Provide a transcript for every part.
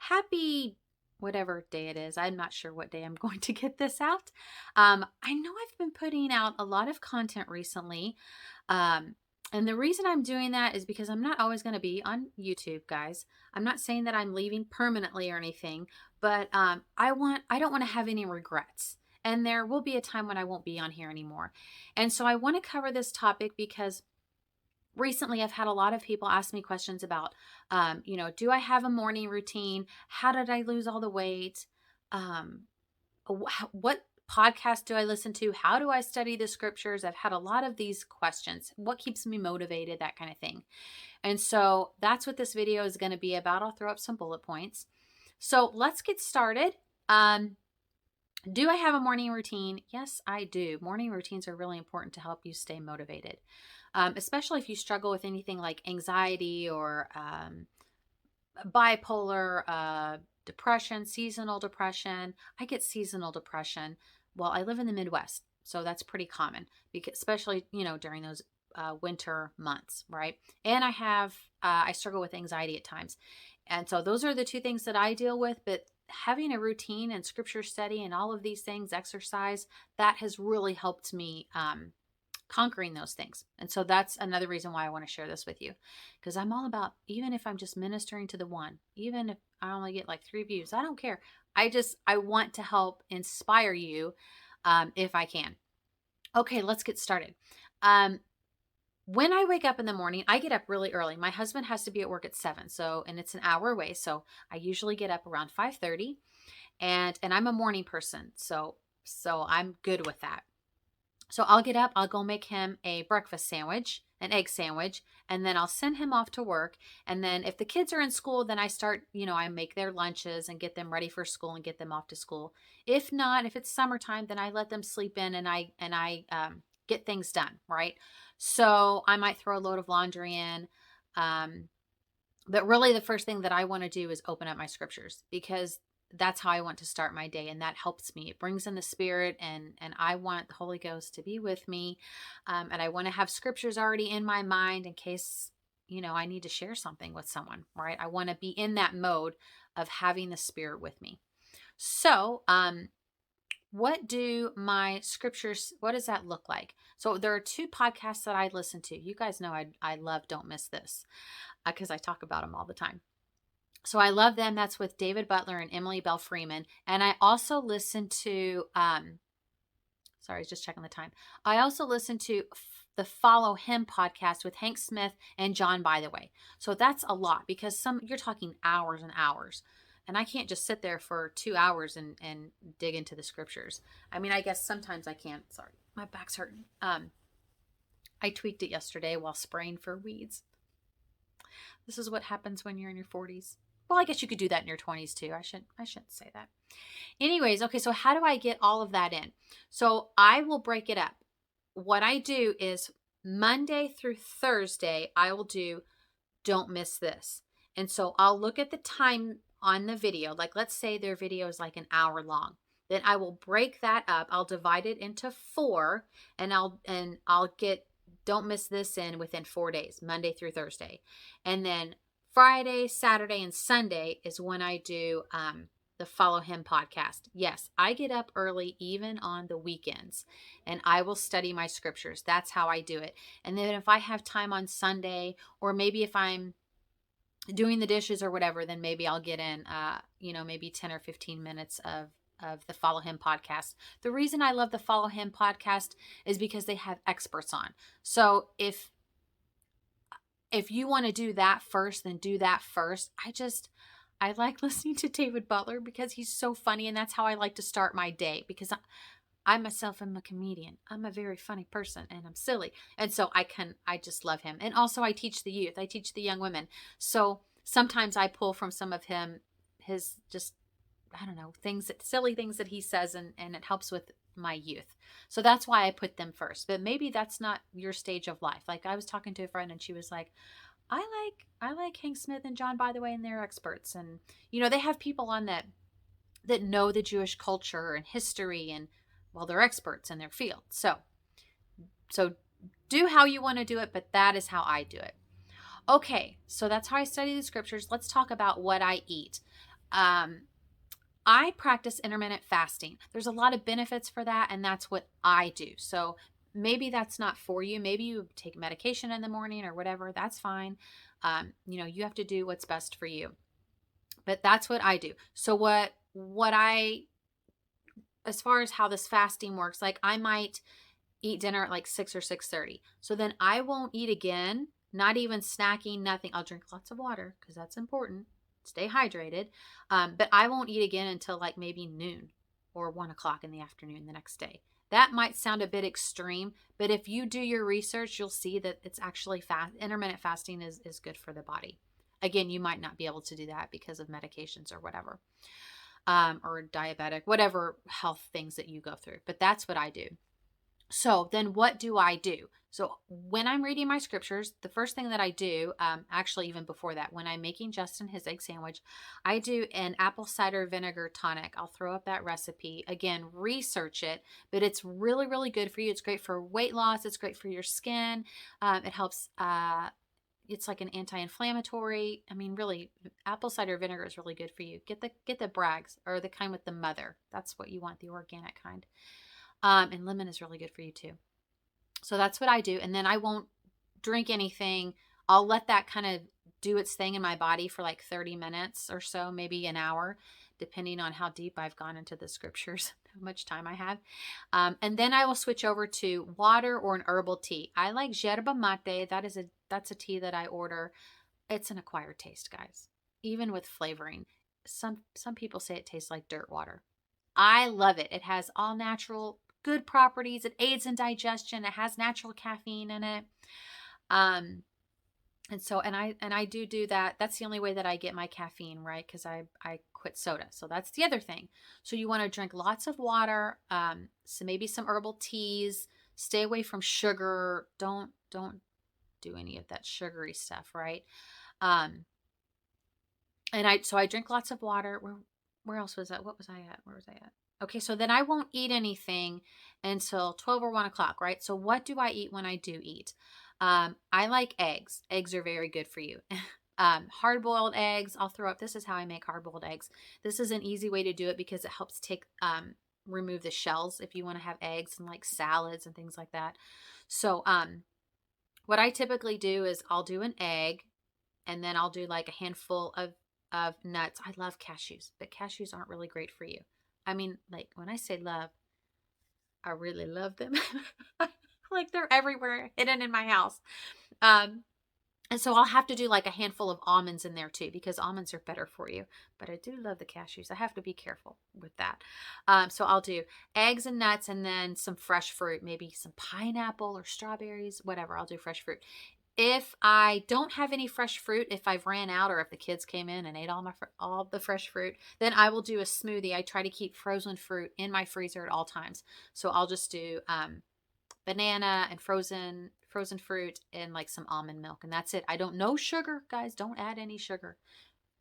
Happy whatever day it is. I'm not sure what day I'm going to get this out. I know I've been putting out a lot of content recently. Um, and the reason I'm doing that is because I'm not always going to be on YouTube, guys. I'm not saying that I'm leaving permanently or anything, but I don't want to have any regrets. And there will be a time when I won't be on here anymore. And so I want to cover this topic because recently I've had a lot of people ask me questions about, do I have a morning routine? How did I lose all the weight? Um, what podcast do I listen to? How do I study the scriptures? I've had a lot of these questions. What keeps me motivated? That kind of thing. And so that's what this video is going to be about. I'll throw up some bullet points. So let's get started. Do I have a morning routine? Yes, I do. Morning routines are really important to help you stay motivated, especially if you struggle with anything like anxiety or bipolar, depression, seasonal depression. I get seasonal depression. Well, I live in the Midwest, so that's pretty common, because especially during those winter months, right? And I struggle with anxiety at times, and so those are the two things that I deal with. But having a routine and scripture study and all of these things, exercise, that has really helped me conquering those things. And so that's another reason why I want to share this with you, because I'm all about, even if I'm just ministering to the one, even if I only get like 3 views, I don't care. I want to help inspire you if I can. Okay, let's get started. When I wake up in the morning, I get up really early. My husband has to be at work at 7, and it's an hour away. So I usually get up around 5:30, and I'm a morning person. So I'm good with that. So I'll get up, I'll go make him a breakfast sandwich, an egg sandwich, and then I'll send him off to work. And then if the kids are in school, then I start, I make their lunches and get them ready for school and get them off to school. If not, if it's summertime, then I let them sleep in and I get things done, right? So I might throw a load of laundry in. But really the first thing that I want to do is open up my scriptures, because that's how I want to start my day. And that helps me. It brings in the spirit, and I want the Holy Ghost to be with me. And I want to have scriptures already in my mind in case, I need to share something with someone, right? I want to be in that mode of having the Spirit with me. So, what do my scriptures, what does that look like? So there are 2 podcasts that I listen to. You guys know I love Don't Miss This, because I talk about them all the time. So I love them. That's with David Butler and Emily Bell Freeman. And I also listen to, sorry, I was just checking the time. I also listen to the Follow Him podcast with Hank Smith and John By the Way. So that's a lot, because you're talking hours and hours. And I can't just sit there for 2 hours and dig into the scriptures. I mean, I guess sometimes I can. Sorry, my back's hurting. I tweaked it yesterday while spraying for weeds. This is what happens when you're in your 40s. Well, I guess you could do that in your 20s too. I shouldn't say that. Anyways, okay, so how do I get all of that in? So I will break it up. What I do is Monday through Thursday, I will do Don't Miss This. And so I'll look at the time on the video. Like, let's say their video is like an hour long. Then I will break that up. I'll divide it into 4, and I'll get Don't Miss This in within 4 days, Monday through Thursday. And then Friday, Saturday, and Sunday is when I do the Follow Him podcast. Yes, I get up early even on the weekends, and I will study my scriptures. That's how I do it. And then if I have time on Sunday, or maybe if I'm doing the dishes or whatever, then maybe I'll get in, maybe 10 or 15 minutes of the Follow Him podcast. The reason I love the Follow Him podcast is because they have experts on. So if you want to do that first, then do that first. I like listening to David Butler because he's so funny, and that's how I like to start my day, because I myself am a comedian. I'm a very funny person, and I'm silly. And so I just love him. And also I teach the youth. I teach the young women. So sometimes I pull from some of his just, I don't know, silly things that he says, and it helps with my youth. So that's why I put them first. But maybe that's not your stage of life. Like, I was talking to a friend, and she was like, I like Hank Smith and John By the Way, and they're experts. And, they have people on that know the Jewish culture and history, and, well, they're experts in their field. So do how you want to do it, but that is how I do it. Okay, so that's how I study the scriptures. Let's talk about what I eat. Um, I practice intermittent fasting. There's a lot of benefits for that, and that's what I do. So maybe that's not for you. Maybe you take medication in the morning or whatever. That's fine. You have to do what's best for you. But that's what I do. So what I as far as how this fasting works, like I might eat dinner at like 6 or 6:30. So then I won't eat again, not even snacking, nothing. I'll drink lots of water because that's important. Stay hydrated. But I won't eat again until like maybe noon or 1 o'clock in the afternoon the next day. That might sound a bit extreme, but if you do your research, you'll see that it's actually intermittent fasting is good for the body. Again, you might not be able to do that because of medications or whatever, or diabetic, whatever health things that you go through. But that's what I do. So then what do I do? So when I'm reading my scriptures, the first thing that I do, actually even before that, when I'm making Justin his egg sandwich, I do an apple cider vinegar tonic. I'll throw up that recipe. Again, research it, but it's really, really good for you. It's great for weight loss. It's great for your skin. It helps, it's like an anti-inflammatory. I mean, really, apple cider vinegar is really good for you. Get the Bragg's, or the kind with the mother. That's what you want, the organic kind. And lemon is really good for you too. So that's what I do. And then I won't drink anything. I'll let that kind of do its thing in my body for like 30 minutes or so, maybe an hour, depending on how deep I've gone into the scriptures, how much time I have. And then I will switch over to water or an herbal tea. I like yerba mate. That's a tea that I order. It's an acquired taste, guys, even with flavoring. Some people say it tastes like dirt water. I love it. It has all natural good properties. It aids in digestion. It has natural caffeine in it. And I do that. That's the only way that I get my caffeine, right? Because I quit soda. So that's the other thing. So you want to drink lots of water, so maybe some herbal teas. Stay away from sugar. Don't do any of that sugary stuff, right? Um, and I drink lots of water. Where else was that? What was I at? Where was I at? Okay, so then I won't eat anything until 12 or 1 o'clock, right? So what do I eat when I do eat? I like eggs. Eggs are very good for you. Hard-boiled eggs, I'll throw up. This is how I make hard-boiled eggs. This is an easy way to do it because it helps remove the shells if you want to have eggs and like salads and things like that. So what I typically do is I'll do an egg, and then I'll do like a handful of nuts. I love cashews, but cashews aren't really great for you. I mean, like when I say love, I really love them. Like they're everywhere, hidden in my house. And so I'll have to do like a handful of almonds in there too, because almonds are better for you. But I do love the cashews. I have to be careful with that. So I'll do eggs and nuts, and then some fresh fruit, maybe some pineapple or strawberries, whatever. I'll do fresh fruit. If I don't have any fresh fruit, if I've ran out, or if the kids came in and ate all the fresh fruit, then I will do a smoothie. I try to keep frozen fruit in my freezer at all times. So I'll just do banana and frozen fruit and like some almond milk, and that's it. I don't no sugar, guys. Don't add any sugar.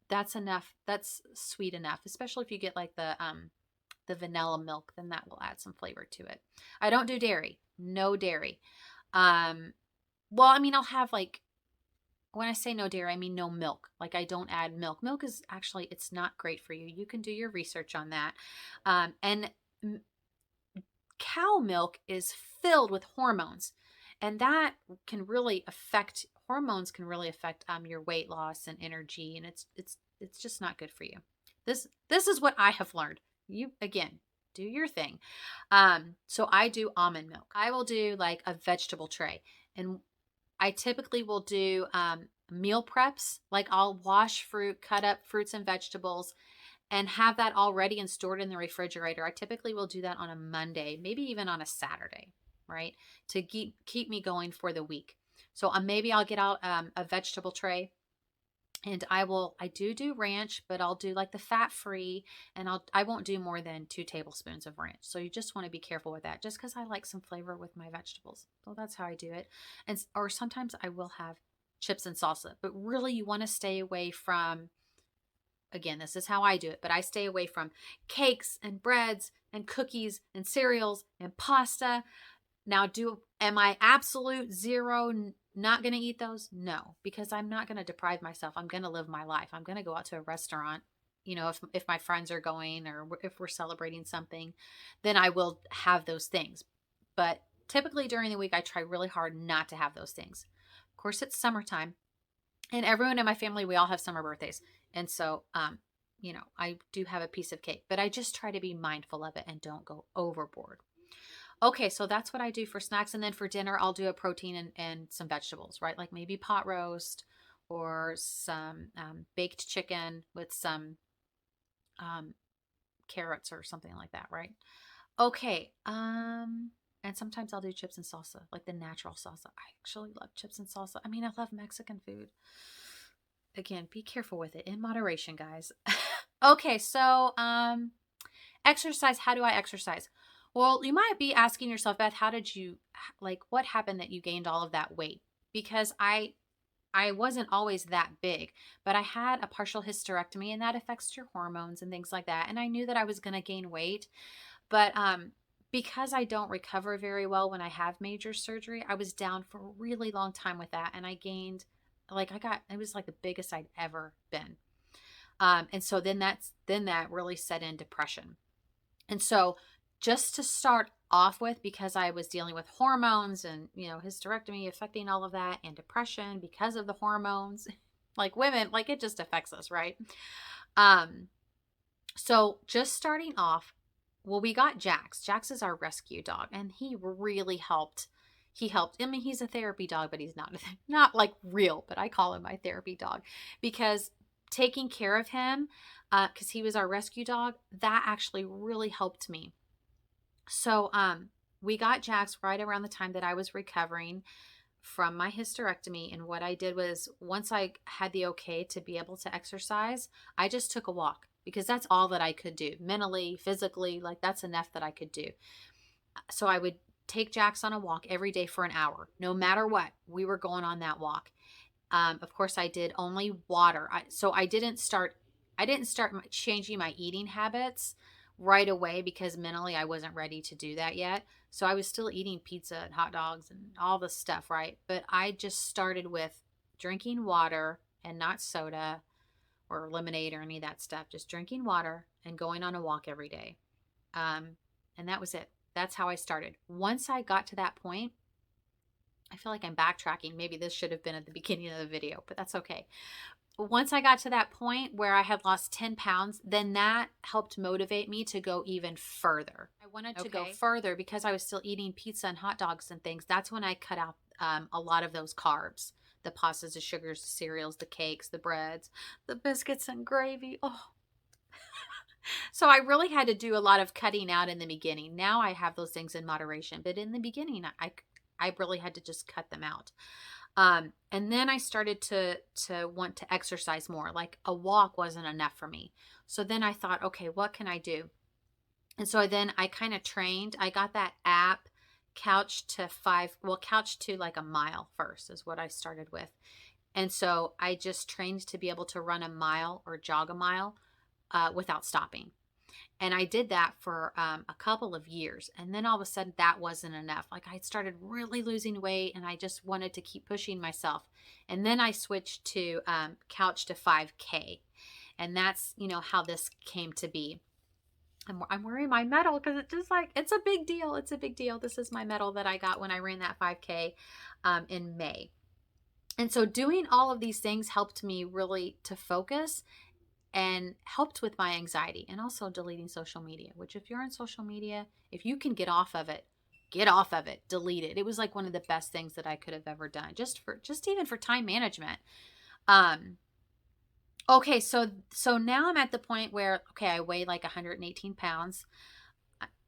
That's enough. That's sweet enough, especially if you get like the vanilla milk, then that will add some flavor to it. I don't do dairy. No dairy. Well, I mean, I'll have like, when I say no dairy, I mean no milk. Like I don't add milk. Milk is actually, it's not great for you. You can do your research on that. And cow milk is filled with hormones, and that can really affect, hormones can really affect your weight loss and energy, and it's just not good for you. This is what I have learned. You, again, do your thing. So I do almond milk. I will do like a vegetable tray, and I typically will do meal preps. Like I'll wash fruit, cut up fruits and vegetables, and have that all ready and stored in the refrigerator. I typically will do that on a Monday, maybe even on a Saturday, right? To keep me going for the week. So maybe I'll get out a vegetable tray, and I do ranch, but I'll do like the fat free, and I won't do more than 2 tablespoons of ranch. So you just want to be careful with that, just because I like some flavor with my vegetables. So that's how I do it. Or sometimes I will have chips and salsa, but really you want to stay away from, again, this is how I do it, but I stay away from cakes and breads and cookies and cereals and pasta. Now, am I absolute zero not going to eat those? No, because I'm not going to deprive myself. I'm going to live my life. I'm going to go out to a restaurant. if my friends are going or if we're celebrating something, then I will have those things. But typically during the week, I try really hard not to have those things. Of course, it's summertime, and everyone in my family, we all have summer birthdays. And so, I do have a piece of cake, but I just try to be mindful of it and don't go overboard. Okay, so that's what I do for snacks. And then for dinner, I'll do a protein and some vegetables, right? Like maybe pot roast or some baked chicken with some um, carrots or something like that, right? Okay. And sometimes I'll do chips and salsa, like the natural salsa. I actually love chips and salsa. I mean, I love Mexican food. Again, be careful with it in moderation, guys. Okay, so exercise. How do I exercise? Well, you might be asking yourself, Beth, how did you like what happened that you gained all of that weight? Because I wasn't always that big, but I had a partial hysterectomy and that affects your hormones and things like that. And I knew that I was going to gain weight, but because I don't recover very well when I have major surgery, I was down for a really long time with that and I gained it was like the biggest I'd ever been. And so then that really set in depression. And so just to start off with, because I was dealing with hormones and, hysterectomy affecting all of that and depression because of the hormones, like women, like it just affects us, right? Um, so just starting off, well, we got Jax. Jax is our rescue dog, and he really helped. He helped. I mean, he's a therapy dog, but he's not like real, but I call him my therapy dog because taking care of him, because he was our rescue dog, that actually really helped me. So we got Jax right around the time that I was recovering from my hysterectomy. And what I did was once I had the okay to be able to exercise, I just took a walk because that's all that I could do mentally, physically, like that's enough that I could do. So I would take Jax on a walk every day for an hour. No matter what, we were going on that walk. Of course, I did only water. So I didn't start changing my eating habits right away because mentally I wasn't ready to do that yet. So I was still eating pizza and hot dogs and all this stuff, right? But I just started with drinking water and not soda or lemonade or any of that stuff. Just drinking water and going on a walk every day. And that was it. That's how I started. Once I got to that point, I feel like I'm backtracking. Maybe this should have been at the beginning of the video, but that's okay. Once I got to that point where I had lost 10 pounds, then that helped motivate me to go even further. I wanted to go further because I was still eating pizza and hot dogs and things. That's when I cut out a lot of those carbs, the pastas, the sugars, the cereals, the cakes, the breads, the biscuits and gravy. Oh, so I really had to do a lot of cutting out in the beginning. Now I have those things in moderation, but in the beginning, I really had to just cut them out. And then I started to want to exercise more. Like a walk wasn't enough for me. So then I thought, okay, what can I do? And so then I kind of trained. I got that app, Couch to like a mile first is what I started with. And so I just trained to be able to run a mile or jog a mile without stopping. And I did that for a couple of years. And then all of a sudden that wasn't enough. Like I started really losing weight and I just wanted to keep pushing myself. And then I switched to Couch to 5K. And that's, how this came to be. I'm wearing my medal because it's just like, it's a big deal. It's a big deal. This is my medal that I got when I ran that 5K in May. And so doing all of these things helped me really to focus and helped with my anxiety, and also deleting social media, which if you're on social media, if you can get off of it, delete it. It was like one of the best things that I could have ever done just even for time management. Okay. So now I'm at the point where, okay, I weigh like 118 pounds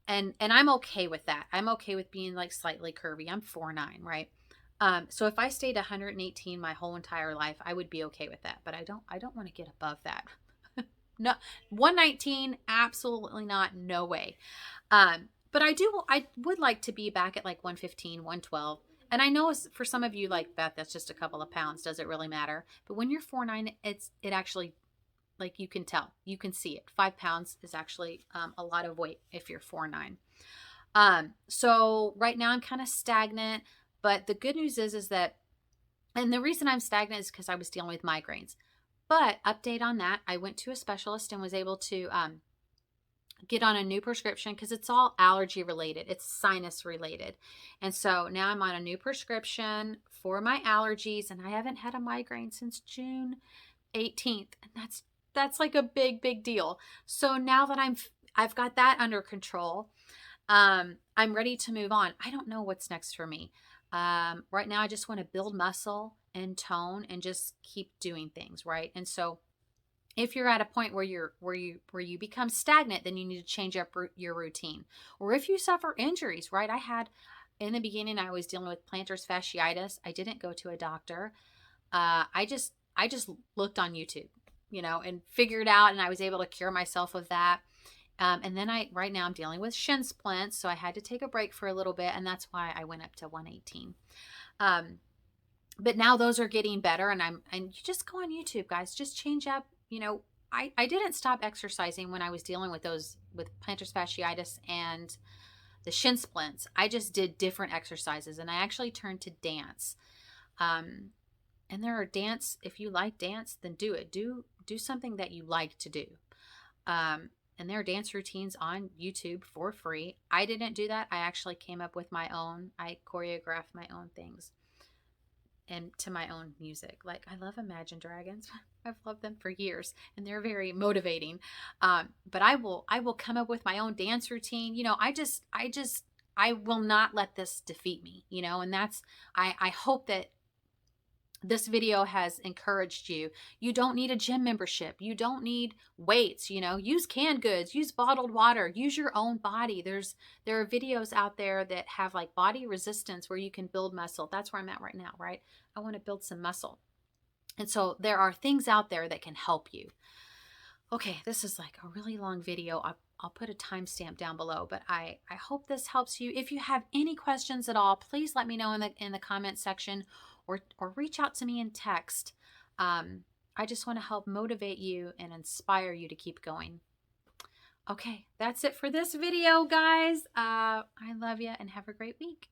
and I'm okay with that. I'm okay with being like slightly curvy. I'm 4'9", right? So if I stayed 118 my whole entire life, I would be okay with that, but I don't want to get above that. No, 119, absolutely not, no way. But I would like to be back at like 115, 112. And I know for some of you like, Beth, that's just a couple of pounds. Does it really matter? But when you're 4'9", it actually, like you can tell, you can see it. 5 pounds is actually a lot of weight if you're 4'9". So right now I'm kind of stagnant, but the good news is that, and the reason I'm stagnant is because I was dealing with migraines. But update on that, I went to a specialist and was able to get on a new prescription because it's all allergy related. It's sinus related. And so now I'm on a new prescription for my allergies, and I haven't had a migraine since June 18th. And that's like a big deal. So now that I've got that under control, I'm ready to move on. I don't know what's next for me. Right now I just want to build muscle and tone and just keep doing things, right? And so if you're at a point where you become stagnant, then you need to change up your routine. Or if you suffer injuries, right? I had in the beginning, I was dealing with plantar fasciitis. I didn't go to a doctor. I just looked on YouTube, and figured out, and I was able to cure myself of that. And then right now I'm dealing with shin splints, so I had to take a break for a little bit, and that's why I went up to 118. But now those are getting better, and you just go on YouTube, guys, just change up. I didn't stop exercising when I was dealing with plantar fasciitis and the shin splints. I just did different exercises, and I actually turned to dance. And there are dance. If you like dance, then do it. Do something that you like to do. And there are dance routines on YouTube for free. I didn't do that. I actually came up with my own. I choreographed my own things and to my own music. Like, I love Imagine Dragons. I've loved them for years, and they're very motivating. But I will come up with my own dance routine. I will not let this defeat me, and I hope that this video has encouraged you. You don't need a gym membership. You don't need weights, use canned goods, use bottled water, use your own body. There are videos out there that have like body resistance where you can build muscle. That's where I'm at right now, right? I want to build some muscle. And so there are things out there that can help you. Okay, this is like a really long video. I'll put a timestamp down below, but I hope this helps you. If you have any questions at all, please let me know in the comment section, or reach out to me in text. I just want to help motivate you and inspire you to keep going. Okay, that's it for this video, guys. I love you and have a great week.